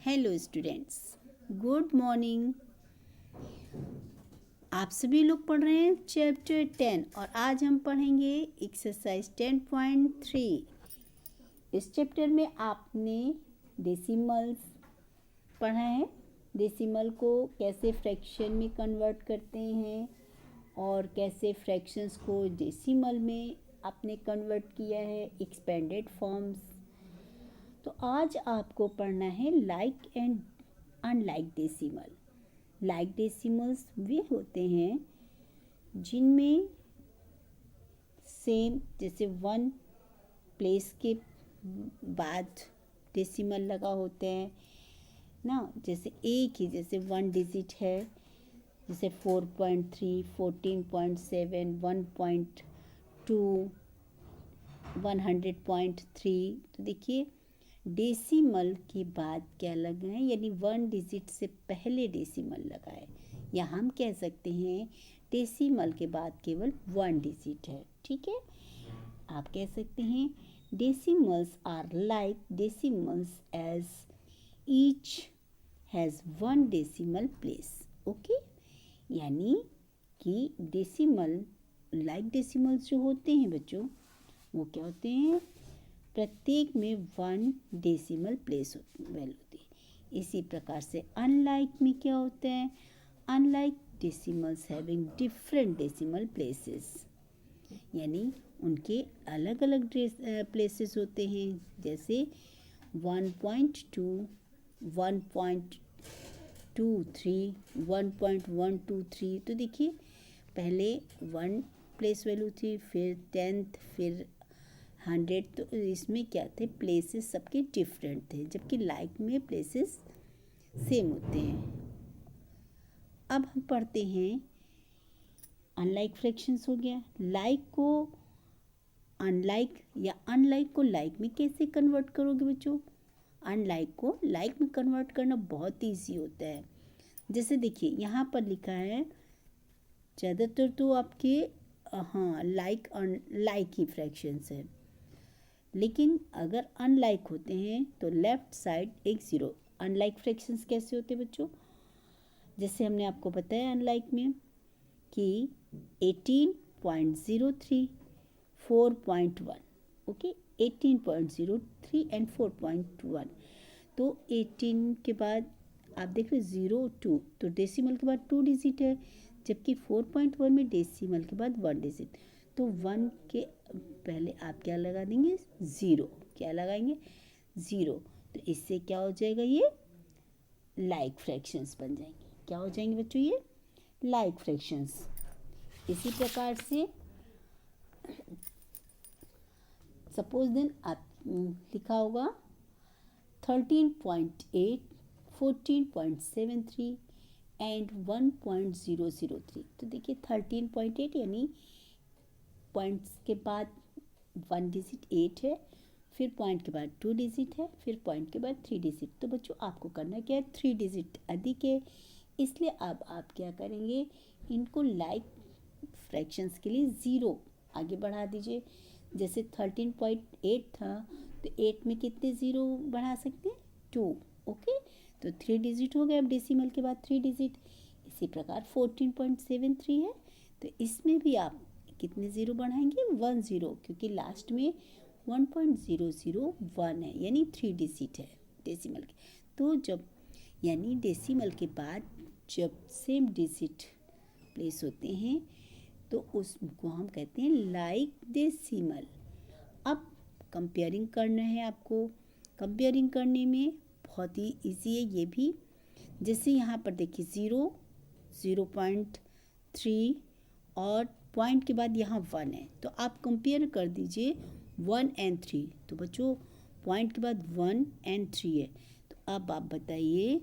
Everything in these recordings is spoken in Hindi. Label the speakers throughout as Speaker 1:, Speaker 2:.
Speaker 1: Hello students, good morning. आप सभी लोग पढ़ रहे हैं चैप्टर 10 और आज हम पढ़ेंगे एक्सरसाइज 10.3। इस चैप्टर में आपने डेसिमल्स पढ़ा है। डेसिमल को कैसे फ्रैक्शन में कन्वर्ट करते हैं और कैसे फ्रैक्शंस को डेसिमल में आपने कन्वर्ट किया है, एक्सपेंडेड फॉर्म्स। तो आज आपको पढ़ना है like and unlike decimal. Like decimals वे होते हैं जिनमें सेम जैसे 1 प्लेस के बाद डेसिमल लगा होते हैं ना, जैसे एक ही जैसे 1 डिजिट है, जैसे 4.3, 14.7, 1.2, 100.3। तो देखिए डेसिमल के बाद क्या लगा है, यानी 1 डिजिट से पहले डेसिमल लगा है, या हम कह सकते हैं डेसिमल के बाद केवल 1 डिजिट है। ठीक है, आप कह सकते हैं decimals are like decimals as each has 1 decimal place. Okay, यानी कि डेसिमल लाइक डेसिमल्स जो होते हैं बच्चों, वो क्या होते हैं, प्रत्येक में 1 डेसिमल प्लेस वैल्यू होती है। इसी प्रकार से अनलाइक में क्या होता है, unlike decimals having different decimal places, यानी उनके अलग अलग प्लेसेस होते हैं, जैसे 1.2, 1.23, 1.123। तो देखिए पहले 1 प्लेस वैल्यू थी, फिर 10th, फिर 100। तो इसमें क्या थे, प्लेसेस सबके डिफरेंट थे, जबकि लाइक में प्लेसेस सेम होते हैं। अब हम पढ़ते हैं अनलाइक फ्रैक्शंस हो गया। लाइक को अनलाइक या अनलाइक को लाइक में कैसे कन्वर्ट करोगे बच्चों? अनलाइक को लाइक में कन्वर्ट करना बहुत ईजी होता है। जैसे देखिए यहाँ पर लिखा है, ज़्यादातर तो आपके लाइक अनलाइक ही फ्रैक्शंस है, लेकिन अगर अनलाइक होते हैं तो लेफ़्ट साइड एक 0। अनलाइक फ्रैक्शंस कैसे होते हैं बच्चों? जैसे हमने आपको बताया अनलाइक में कि 18.03, 4.1। Okay, 18.03 and 4.1। तो 18 के बाद आप देख रहे 0, 2, तो डेसिमल के बाद 2 डिजिट है, जबकि 4.1 में डेसिमल के बाद 1 डिजिट। तो 1 के पहले आप क्या लगा देंगे, 0। क्या लगाएंगे, 0। तो इससे क्या हो जाएगा, ये लाइक फ्रैक्शंस बन जाएंगे। क्या हो जाएंगे बच्चों, ये लाइक फ्रैक्शंस। इसी प्रकार से सपोज देन आप लिखा होगा 13.8, 14.73 एंड 1.003। तो देखिए 13.8 यानी पॉइंट्स के बाद 1 डिजिट 8 है, फिर पॉइंट के बाद 2 डिजिट है, फिर पॉइंट के बाद 3 डिजिट। तो बच्चों आपको करना क्या है, 3 डिजिट अधिक है, इसलिए अब आप क्या करेंगे, इनको लाइक फ्रैक्शंस के लिए 0 आगे बढ़ा दीजिए। जैसे 13.8 था, तो 8 में कितने 0 बढ़ा सकते हैं, 2। ओके, तो 3 डिजिट हो गए अब डेसिमल के बाद 3 डिजिट। इसी प्रकार 14.73 है, तो इसमें भी आप कितने 0 बढ़ाएंगे, 1 0, क्योंकि लास्ट में 1.001 है, यानी 3 डिजिट है डेसिमल के। तो जब यानी डेसिमल के बाद जब सेम डिजिट प्लेस होते हैं तो उसको हम कहते हैं लाइक डेसिमल। अब कंपेयरिंग करना है आपको। कंपेयरिंग करने में बहुत ही इजी है ये भी। जैसे यहाँ पर देखिए 0, 0.3 और पॉइंट के बाद यहाँ 1 है, तो आप कंपेयर कर दीजिए 1 एंड 3। तो बच्चों पॉइंट के बाद 1 एंड 3 है, तो अब आप बताइए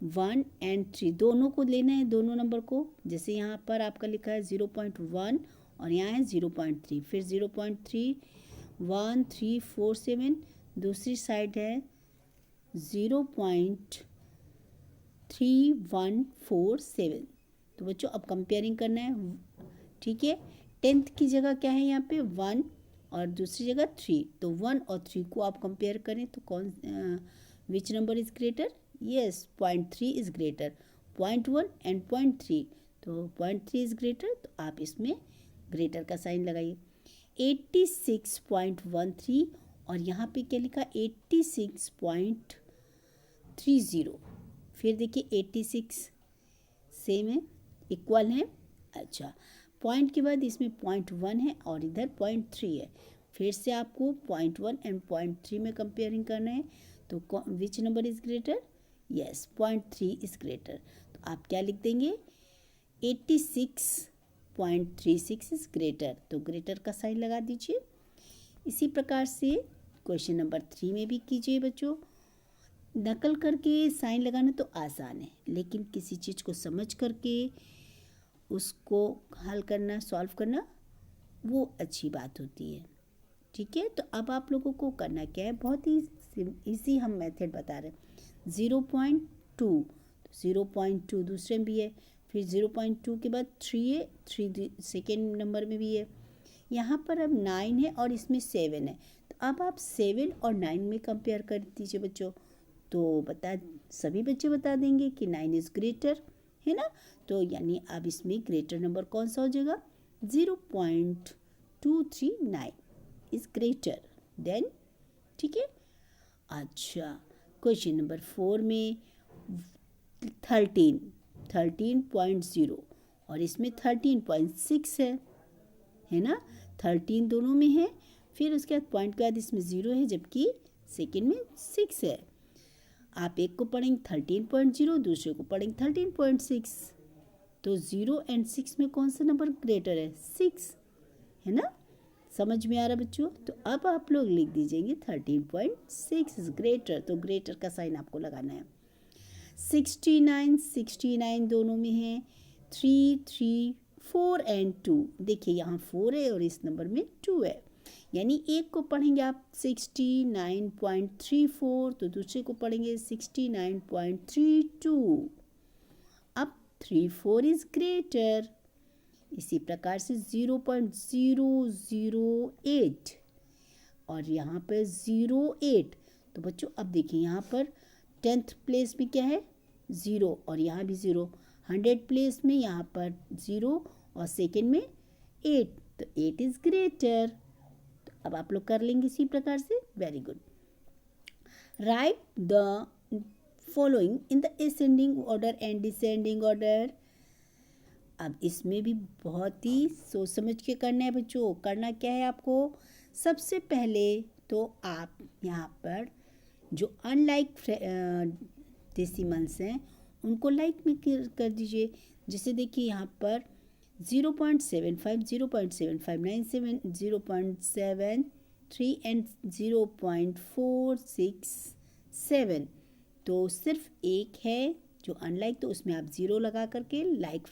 Speaker 1: 1 एंड 3 दोनों को लेना है, दोनों नंबर को। जैसे यहाँ पर आपका लिखा है 0.1 और यहाँ है 0.3, फिर 0.3, 1, 3, 4, 7, दूसरी साइड है 0.3147। तो बच्चों अब कंपेयरिंग करना है, ठीक है। 10th की जगह क्या है यहाँ पे 1 और दूसरी जगह 3, तो 1 और 3 को आप कंपेयर करें तो कौन which number is greater? Yes, 0.3 is greater, 0.1 and 0.3, तो 0.3 इज़ ग्रेटर, तो आप इसमें ग्रेटर का साइन लगाइए। 86.13 और यहाँ पे क्या लिखा? 86.30। फिर देखिए 86 सेम है, इक्वल है। अच्छा, पॉइंट के बाद इसमें 0.1 है और इधर 0.3 है। फिर से आपको 0.1 एंड 0.3 में कंपेयरिंग करना है, तो which number is greater? Yes, 0.3 is greater, तो आप क्या लिख देंगे? 86.36 इज़ ग्रेटर, तो ग्रेटर का साइन लगा दीजिए। इसी प्रकार से क्वेश्चन नंबर 3 में भी कीजिए बच्चों। नकल करके साइन लगाना तो आसान है, लेकिन किसी चीज़ को समझ करके उसको हल करना, सॉल्व करना, वो अच्छी बात होती है। ठीक है, तो अब आप लोगों को करना क्या है, बहुत ही इजी हम मेथड बता रहे हैं। 0.2, 0.2 दूसरे में भी है, फिर 0.2 के बाद 3 है, 3 सेकेंड नंबर में भी है। यहाँ पर अब 9 है और इसमें 7 है, तो अब आप 7 और 9 में कंपेयर कर दीजिए बच्चों, तो सभी बच्चे बता देंगे कि 9 इज़ ग्रेटर, है ना। तो यानी अब इसमें ग्रेटर नंबर कौन सा हो जाएगा? 0.239 इज़ ग्रेटर देन, ठीक है। अच्छा, क्वेश्चन नंबर 4 में 13.0 और इसमें 13.6 है ना। 13 दोनों में है, फिर उसके बाद पॉइंट के बाद इसमें 0 है, जबकि सेकेंड में 6 है। आप एक को पढ़ेंगे 13.0, दूसरे को पढ़ेंगे 13.6, तो 0 एंड 6 में कौन सा नंबर ग्रेटर है? 6, है ना। समझ में आ रहा बच्चों? तो अब आप लोग लिख दीजिएंगे 13.6 इज ग्रेटर, तो ग्रेटर का साइन आपको लगाना है। 69 दोनों में है, 3, 3, 4 एंड 2। देखिए यहाँ 4 है और इस नंबर में 2 है, यानी एक को पढ़ेंगे आप 69.34, तो दूसरे को पढ़ेंगे 69.32। अब 3, 4 इज ग्रेटर। इसी प्रकार से 0.008 और यहाँ पर 08, तो बच्चों अब देखिए यहाँ पर 10th प्लेस में क्या है? 0 और यहाँ भी 0। 100 प्लेस में यहाँ पर 0 और सेकेंड में 8, तो 8 इज़ ग्रेटर। तो अब आप लोग कर लेंगे इसी प्रकार से। Very good. Right the following in the ascending order and descending order. अब इसमें भी बहुत ही सोच समझ के करना है बच्चों। करना क्या है आपको? सबसे पहले तो आप यहाँ पर जो अनलाइक डेसिमल्स हैं उनको लाइक में कर दीजिए। जैसे देखिए यहाँ पर 0.75, 0.7597, 0.73 एंड 0.467, तो सिर्फ एक है जो अनलाइक, तो उसमें आप 0 लगा करके लाइक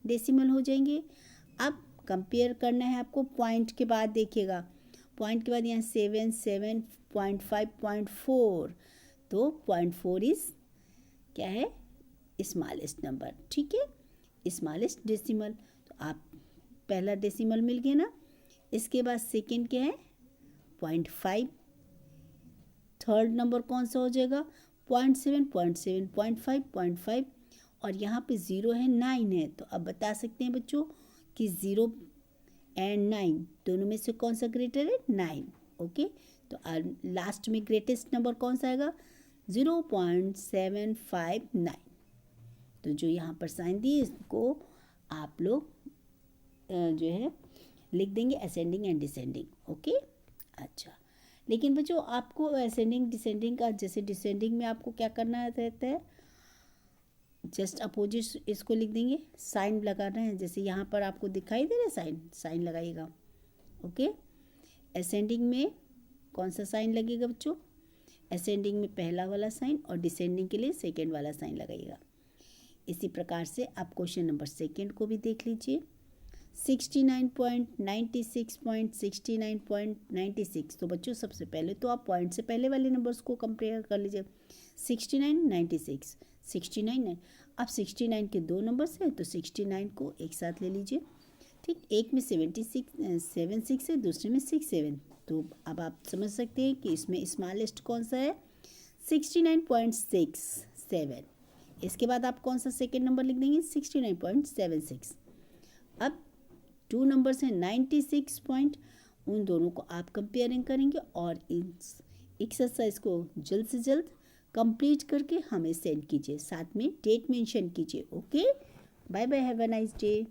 Speaker 1: डेसिमल हो जाएंगे। अब कंपेयर करना है आपको पॉइंट के बाद। देखिएगा पॉइंट के बाद यहाँ 7, 7.5, 0.4, तो 0.4 इज़ क्या है? स्मॉलेस्ट नंबर, ठीक है, स्मॉलेस्ट डेसिमल। तो आप पहला डेसिमल मिल गया ना। इसके बाद सेकेंड क्या है? 0.5। थर्ड नंबर कौन सा हो जाएगा? 0.7, 0.7, 0.5, 0.5 और यहाँ पे 0 है, 9 है। तो अब बता सकते हैं बच्चों कि 0 एंड 9 दोनों में से कौन सा ग्रेटर है? 9। ओके, तो लास्ट में ग्रेटेस्ट नंबर कौन सा आएगा? 0.759। तो जो यहाँ पर साइन दी इसको आप लोग जो है लिख देंगे असेंडिंग एंड डिसेंडिंग। ओके, अच्छा, लेकिन बच्चों आपको असेंडिंग डिसेंडिंग का, जैसे डिसेंडिंग में आपको क्या करना रहता है? जस्ट अपोजिट इसको लिख देंगे, साइन लगाना है। जैसे यहाँ पर आपको दिखाई दे रहा है साइन लगाइएगा। ओके, असेंडिंग में कौन सा साइन लगेगा बच्चों? असेंडिंग में पहला वाला साइन और डिसेंडिंग के लिए सेकेंड वाला साइन लगाइएगा। इसी प्रकार से आप क्वेश्चन नंबर सेकेंड को भी देख लीजिए। 69.96.69.96, तो बच्चों सबसे पहले तो आप पॉइंट से पहले वाले नंबर्स को कंपेयर कर लीजिए। 69, 96, 69 अब 69 के दो नंबर्स हैं, तो 69 को एक साथ ले लीजिए। ठीक, एक में 76 है, दूसरे में 67। तो अब आप समझ सकते हैं कि इसमें स्मॉलेस्ट कौन सा है, 69.67। इसके बाद आप कौन सा सेकेंड नंबर लिख देंगे, 69.76। अब 2 नंबर्स हैं 96 पॉइंट, उन दोनों को आप कंपेयरिंग करेंगे और इस एक्सरसाइज को जल्द से जल्द कंप्लीट करके हमें सेंड कीजिए, साथ में डेट मेंशन कीजिए। Okay, bye bye, have a nice day.